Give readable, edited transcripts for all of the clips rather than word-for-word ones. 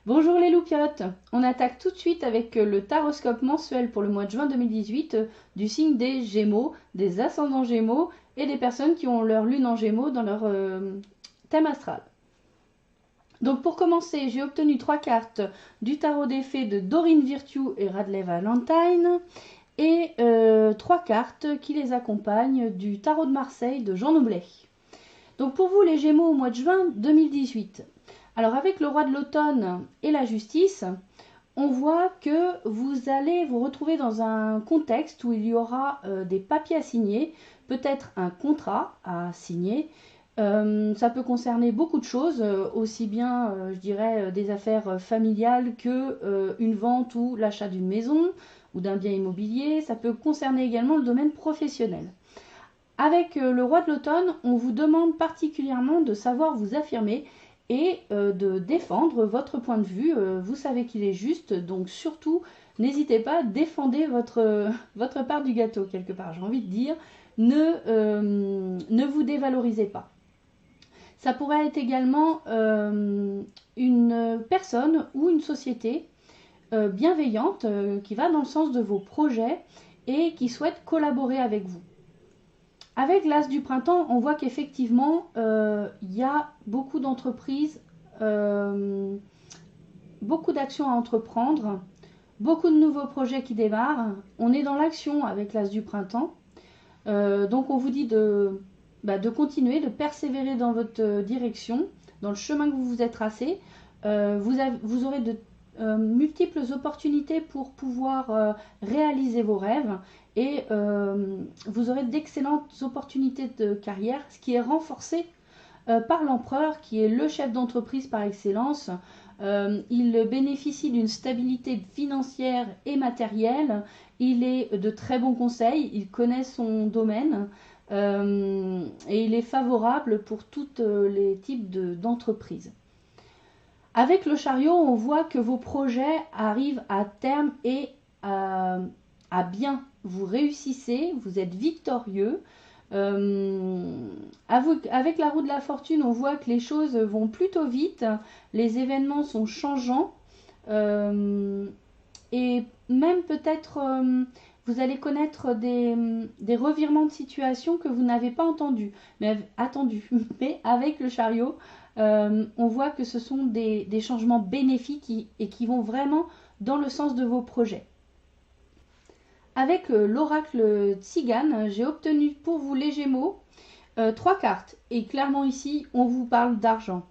Bonjour les loupiotes, on attaque tout de suite avec le taroscope mensuel pour le mois de juin 2018 du signe des Gémeaux, des ascendants Gémeaux et des personnes qui ont leur lune en Gémeaux dans leur thème astral. Donc pour commencer, j'ai obtenu 3 cartes du tarot des fées de Doreen Virtue et Radley Valentine et 3 cartes qui les accompagnent du tarot de Marseille de Jean Noblet. Donc pour vous les Gémeaux au mois de juin 2018. Alors avec le roi de l'automne et la justice, on voit que vous allez vous retrouver dans un contexte où il y aura des papiers à signer, peut-être un contrat à signer. Ça peut concerner beaucoup de choses, aussi bien, je dirais, des affaires familiales que une vente ou l'achat d'une maison ou d'un bien immobilier. Ça peut concerner également le domaine professionnel. Avec le roi de l'automne, on vous demande particulièrement de savoir vous affirmer et de défendre votre point de vue. Vous savez qu'il est juste, donc surtout, n'hésitez pas, défendez votre part du gâteau quelque part. J'ai envie de dire, ne vous dévalorisez pas. Ça pourrait être également une personne ou une société bienveillante qui va dans le sens de vos projets et qui souhaite collaborer avec vous. Avec l'As du printemps, on voit qu'effectivement, il y a beaucoup d'entreprises, beaucoup d'actions à entreprendre, beaucoup de nouveaux projets qui démarrent. On est dans l'action avec l'As du printemps. Donc on vous dit de continuer, de persévérer dans votre direction, dans le chemin que vous vous êtes tracé. Vous aurez de multiples opportunités pour pouvoir réaliser vos rêves et vous aurez d'excellentes opportunités de carrière, ce qui est renforcé par l'empereur qui est le chef d'entreprise par excellence. Il bénéficie d'une stabilité financière et matérielle, il est de très bons conseils, il connaît son domaine et il est favorable pour tous les types d'entreprises. Avec le chariot, on voit que vos projets arrivent à terme et à bien. Vous réussissez, vous êtes victorieux. Avec la roue de la fortune, on voit que les choses vont plutôt vite, les événements sont changeants et même peut-être vous allez connaître des revirements de situation que vous n'avez pas attendus. Mais avec le chariot, on voit que ce sont des changements bénéfiques et qui vont vraiment dans le sens de vos projets. Avec l'oracle Tzigane, j'ai obtenu pour vous les Gémeaux 3 cartes. Et clairement ici, on vous parle d'argent.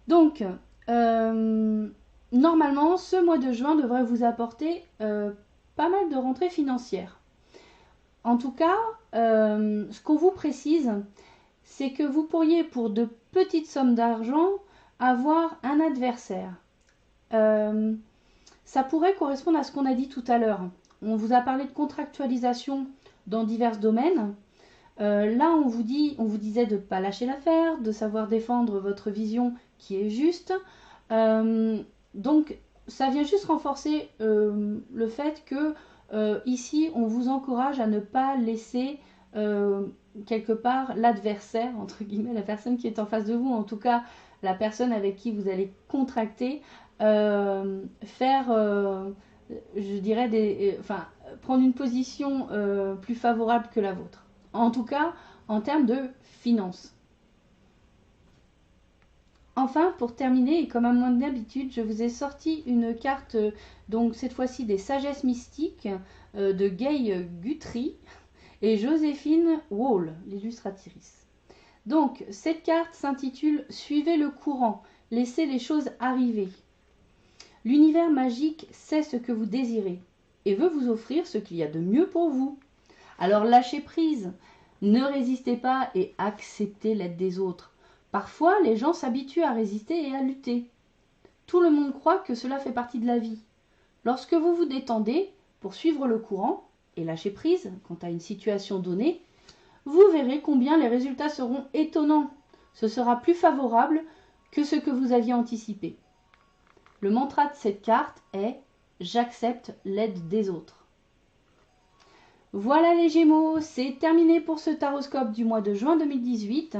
Donc, normalement, ce mois de juin devrait vous apporter pas mal de rentrées financières. En tout cas, ce qu'on vous précise, c'est que vous pourriez, pour de petites sommes d'argent, avoir un adversaire. Ça pourrait correspondre à ce qu'on a dit tout à l'heure. On vous a parlé de contractualisation dans divers domaines. Là, on vous disait de ne pas lâcher l'affaire, de savoir défendre votre vision qui est juste. Donc, ça vient juste renforcer le fait que ici, on vous encourage à ne pas laisser quelque part l'adversaire, entre guillemets, la personne qui est en face de vous, en tout cas la personne avec qui vous allez contracter, faire... je dirais prendre une position plus favorable que la vôtre. En tout cas, en termes de finances. Enfin, pour terminer, et comme à mon habitude, je vous ai sorti une carte, donc cette fois-ci des sagesses mystiques de Gay Guthrie et Joséphine Wall, l'illustratrice. Donc, cette carte s'intitule « Suivez le courant, laissez les choses arriver ». L'univers magique sait ce que vous désirez et veut vous offrir ce qu'il y a de mieux pour vous. Alors lâchez prise, ne résistez pas et acceptez l'aide des autres. Parfois, les gens s'habituent à résister et à lutter. Tout le monde croit que cela fait partie de la vie. Lorsque vous vous détendez pour suivre le courant et lâcher prise quant à une situation donnée, vous verrez combien les résultats seront étonnants. Ce sera plus favorable que ce que vous aviez anticipé. Le mantra de cette carte est « J'accepte l'aide des autres ». Voilà les Gémeaux, c'est terminé pour ce taroscope du mois de juin 2018.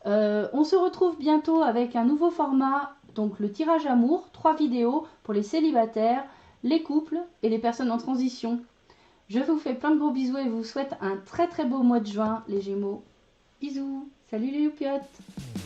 On se retrouve bientôt avec un nouveau format donc le tirage amour, 3 vidéos pour les célibataires, les couples et les personnes en transition. Je vous fais plein de gros bisous et vous souhaite un très très beau mois de juin, les Gémeaux. Bisous, salut les loupiottes.